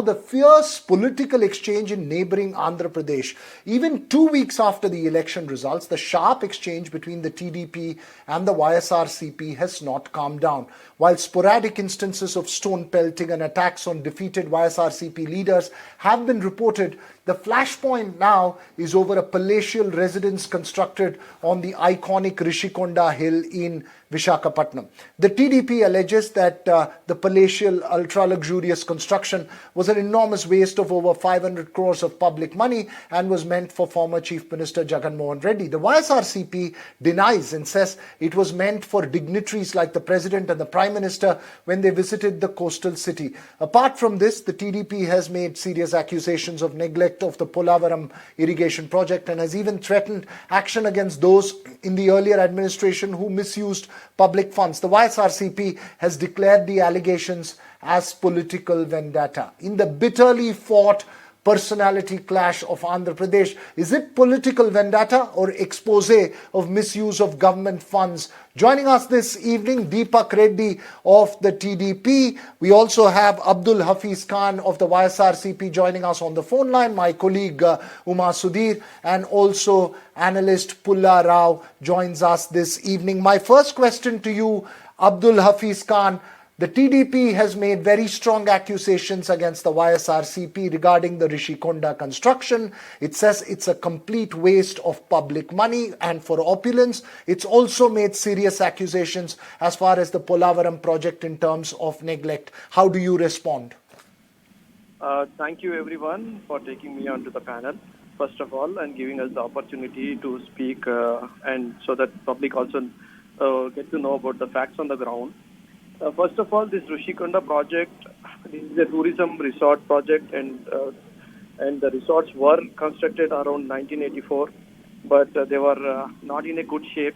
The fierce political exchange in neighbouring Andhra Pradesh. Even 2 weeks after the election results, the sharp exchange between the TDP and the YSRCP has not calmed down. While sporadic instances of stone pelting and attacks on defeated YSRCP leaders have been reported, the flashpoint now is over a palatial residence constructed on the iconic Rishikonda hill in Vishakhapatnam. The TDP alleges that the palatial ultra-luxurious construction was an enormous waste of over 500 crores of public money and was meant for former Chief Minister Jagan Mohan Reddy. The YSRCP denies and says it was meant for dignitaries like the President and the Prime Minister when they visited the coastal city. Apart from this, the TDP has made serious accusations of neglect of the Polavaram irrigation project and has even threatened action against those in the earlier administration who misused public funds. The YSRCP has declared the allegations as political vendetta. In the bitterly fought personality clash of Andhra Pradesh, is it political vendetta or expose of misuse of government funds? Joining us this evening, Deepak Reddy of the TDP. We also have Abdul Hafiz Khan of the YSRCP joining us on the phone line, my colleague Uma Sudhir, and also analyst Pulla Rao joins us this evening. My first question to you, Abdul Hafiz Khan. The TDP has made very strong accusations against the YSRCP regarding the Rishikonda construction. It says it's a complete waste of public money and for opulence. It's also made serious accusations as far as the Polavaram project in terms of neglect. How do you respond? Thank you everyone for taking me onto the panel, first of all, and giving us the opportunity to speak and so that public also get to know about the facts on the ground. First of all, this Rishikonda project, this is a tourism resort project, and the resorts were constructed around 1984, but they were not in a good shape.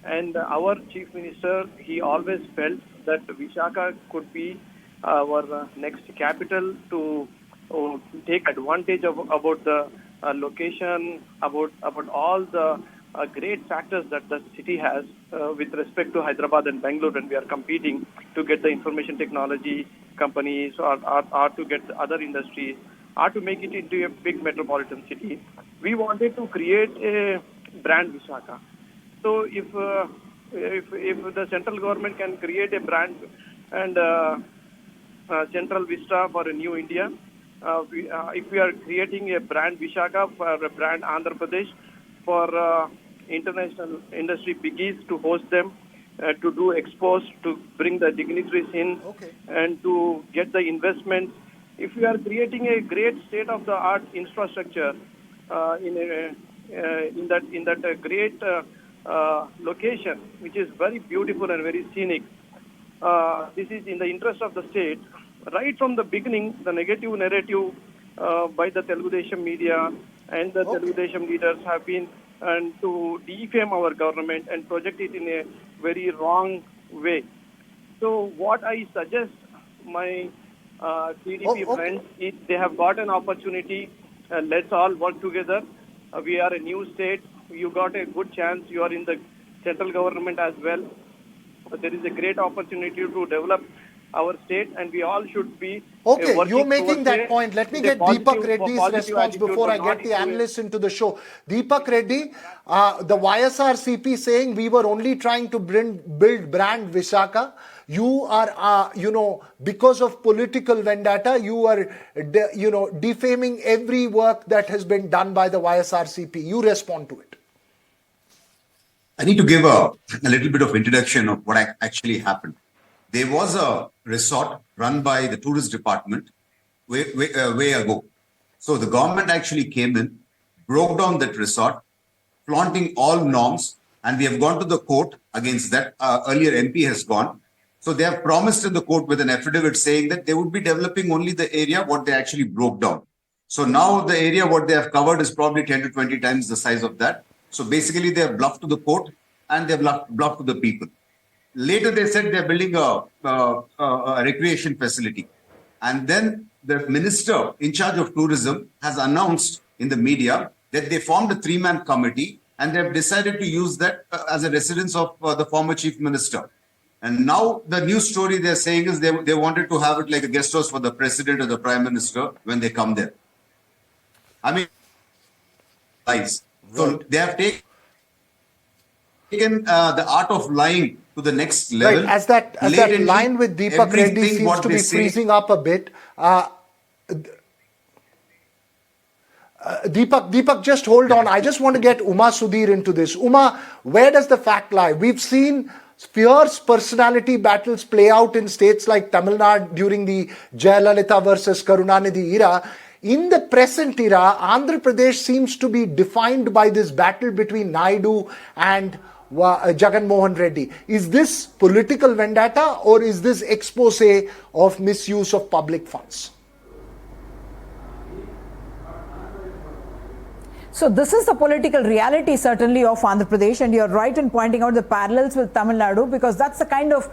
And our Chief Minister, he always felt that Vizag could be our next capital to take advantage of about the location, about all the great factors that the city has with respect to Hyderabad and Bangalore when we are competing to get the information technology companies or to get other industries or to make it into a big metropolitan city. We wanted to create a brand Vizag. So if the central government can create a brand and central vista for a new India, if we are creating a brand Vizag for a brand Andhra Pradesh for international industry biggies to host them, to do expos, to bring the dignitaries in, and to get the investments. If we are creating a great state-of-the-art infrastructure in that great location, which is very beautiful and very scenic, this is in the interest of the state. Right from the beginning, the negative narrative by the Telugu media and the Telugu leaders have been and to defame our government and project it in a very wrong way. So what I suggest my TDP friends, is they have got an opportunity, let's all work together. We are a new state. You got a good chance. You are in the central government as well. There is a great opportunity to develop our state, and we all should be you're making that point. Let me get Deepak Reddy's response before I get the analysts into the show. Deepak Reddy, the YSRCP saying we were only trying to build brand Vizag. You are, because of political vendetta, you are, defaming every work that has been done by the YSRCP. You respond to it. I need to give a little bit of introduction of what actually happened. There was a resort run by the tourist department way ago. So the government actually came in, broke down that resort, flaunting all norms, and we have gone to the court against that. Earlier MP has gone. So they have promised in the court with an affidavit saying that they would be developing only the area what they actually broke down. So now the area what they have covered is probably 10 to 20 times the size of that. So basically they have bluffed to the court and they have bluffed to the people. Later, they said they're building a recreation facility. And then the minister in charge of tourism has announced in the media that they formed a three-man committee and they have decided to use that as a residence of the former chief minister. And now the news story they're saying is they wanted to have it like a guest house for the president or the prime minister when they come there. I mean, lies. So they have taken the art of lying to the next level. Right, as that line with Deepak Reddy seems to be freezing up a bit. Deepak, just hold on. I just want to get Uma Sudhir into this. Uma, where does the fact lie? We've seen fierce personality battles play out in states like Tamil Nadu during the Jayalalitha versus Karunanidhi era. In the present era, Andhra Pradesh seems to be defined by this battle between Naidu and Jagan Mohan Reddy. Is this political vendetta or is this expose of misuse of public funds? So this is the political reality certainly of Andhra Pradesh, and you're right in pointing out the parallels with Tamil Nadu, because that's the kind of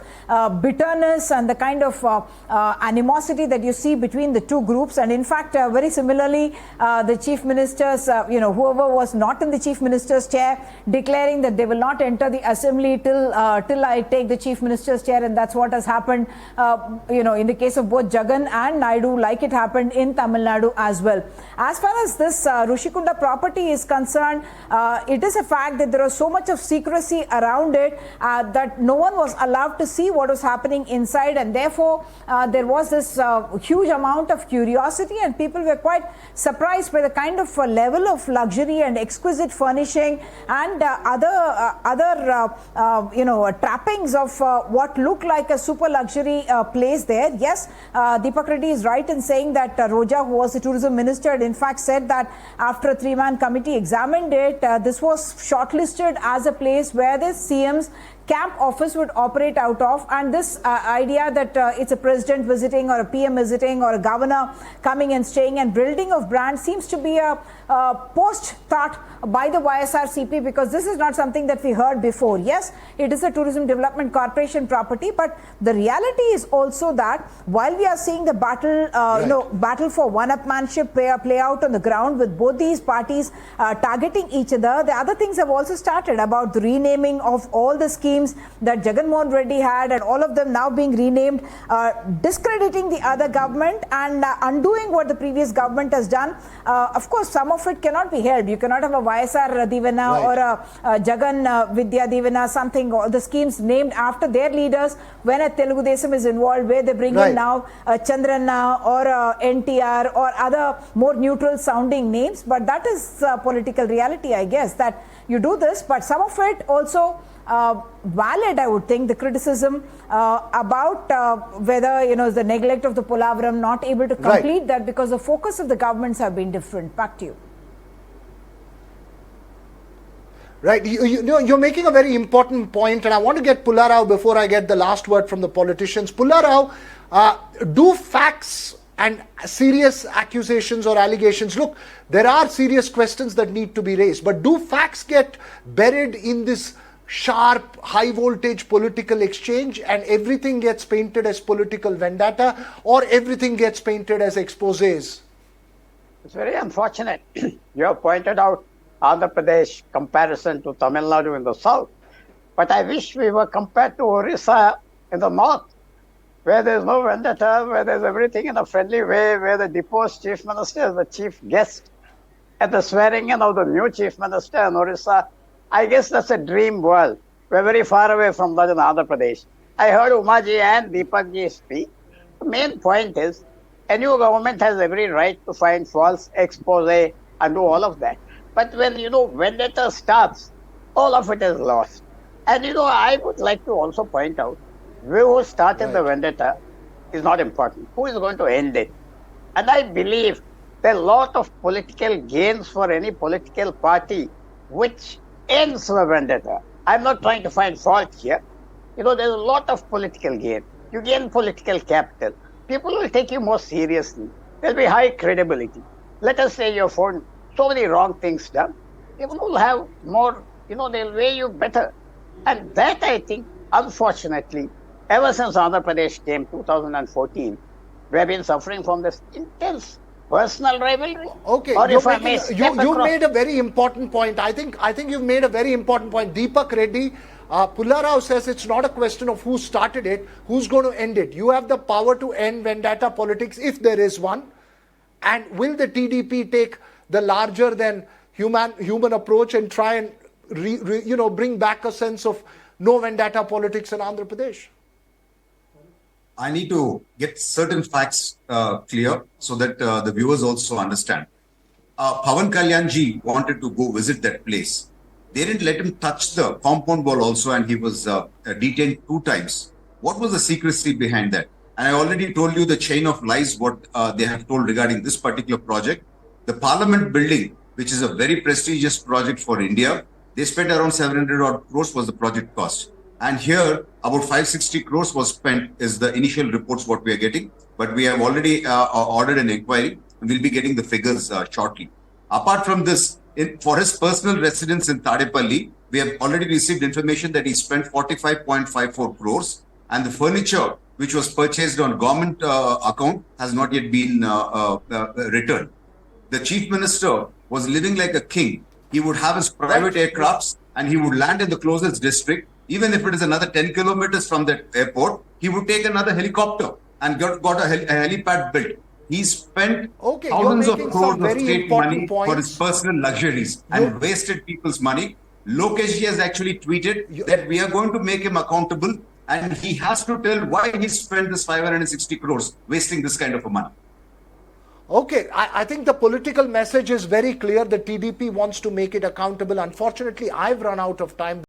bitterness and the kind of animosity that you see between the two groups. And in fact, very similarly, the chief ministers, whoever was not in the chief minister's chair, declaring that they will not enter the assembly till I take the chief minister's chair, and that's what has happened. In the case of both Jagan and Naidu, like it happened in Tamil Nadu as well. As far as this Rishikonda property is concerned, it is a fact that there was so much of secrecy around it that no one was allowed to see what was happening inside, and therefore there was this huge amount of curiosity, and people were quite surprised by the kind of level of luxury and exquisite furnishing and other trappings of what looked like a super luxury place there. Yes, Deepak Reddy is right in saying that Roja, who was the tourism minister, in fact said that after a three-man committee examined it, this was shortlisted as a place where the CM's camp office would operate out of, and this idea that it's a president visiting or a PM visiting or a governor coming and staying and building of brand seems to be a post thought by the YSRCP, because this is not something that we heard before. Yes, it is a Tourism Development Corporation property, but the reality is also that while we are seeing the battle, battle for one-upmanship play out on the ground with both these parties targeting each other, the other things have also started about the renaming of all the schemes that Jagan Mohan Reddy had, and all of them now being renamed, discrediting the other government and undoing what the previous government has done. Of course, some of it cannot be held. You cannot have a YSR Divana or a Jagan Vidya Divana, something, all the schemes named after their leaders when a Telugu Desam is involved, where they bring in now Chandrana or NTR or other more neutral sounding names. But that is political reality, I guess, that you do this, but some of it also valid, I would think, the criticism about whether, the neglect of the Polavaram, not able to complete that because the focus of the governments have been different. Back to you. Right, you're making a very important point, and I want to get Pullarao before I get the last word from the politicians. Pullarao, do facts and serious accusations or allegations, look, there are serious questions that need to be raised, but do facts get buried in this sharp, high voltage political exchange and everything gets painted as political vendetta, or everything gets painted as exposés? It's very unfortunate. You have pointed out Andhra Pradesh comparison to Tamil Nadu in the south, but I wish we were compared to Orissa in the north, where there's no vendetta, where there's everything in a friendly way, where the deposed chief minister is the chief guest at the swearing in of the new chief minister in Orissa. I guess that's a dream world. We're very far away from that in Andhra Pradesh. I heard Umaji and Deepakji speak. The main point is, a new government has every right to find false, expose, and do all of that. But when, vendetta starts, all of it is lost. And, I would like to also point out, who started the vendetta is not important. Who is going to end it? And I believe there are a lot of political gains for any political party which ends the vendetta. I'm not trying to find fault here. There's a lot of political gain. You gain political capital. People will take you more seriously. There'll be high credibility. Let us say you found so many wrong things done. People will have more, they'll weigh you better. And that, I think, unfortunately, ever since Andhra Pradesh came 2014, we have been suffering from this intense personal rivalry? Okay, Or you're if I may making, step you across- made a very important point. I think you've made a very important point. Deepak Reddy, Polavaram says it's not a question of who started it, who's going to end it. You have the power to end vendetta politics if there is one. And will the TDP take the larger than human approach and try and bring back a sense of no vendetta politics in Andhra Pradesh? I need to get certain facts clear so that the viewers also understand. Pawan Kalyanji wanted to go visit that place. They didn't let him touch the compound wall also, and he was detained 2 times. What was the secrecy behind that? And I already told you the chain of lies what they have told regarding this particular project. The Parliament building, which is a very prestigious project for India, they spent around 700 odd crores was the project cost. And here, about 560 crores was spent is the initial reports what we are getting. But we have already ordered an inquiry and we'll be getting the figures shortly. Apart from this, for his personal residence in Tadepalli, we have already received information that he spent 45.54 crores and the furniture which was purchased on government account has not yet been returned. The chief minister was living like a king. He would have his private aircrafts and he would land in the closest district. Even if it is another 10 kilometers from that airport, he would take another helicopter and got a helipad built. He spent thousands of crores of state money for his personal luxuries and wasted people's money. Lokesh has actually tweeted that we are going to make him accountable and he has to tell why he spent this 560 crores wasting this kind of a money. Okay, I think the political message is very clear. The TDP wants to make it accountable. Unfortunately, I've run out of time.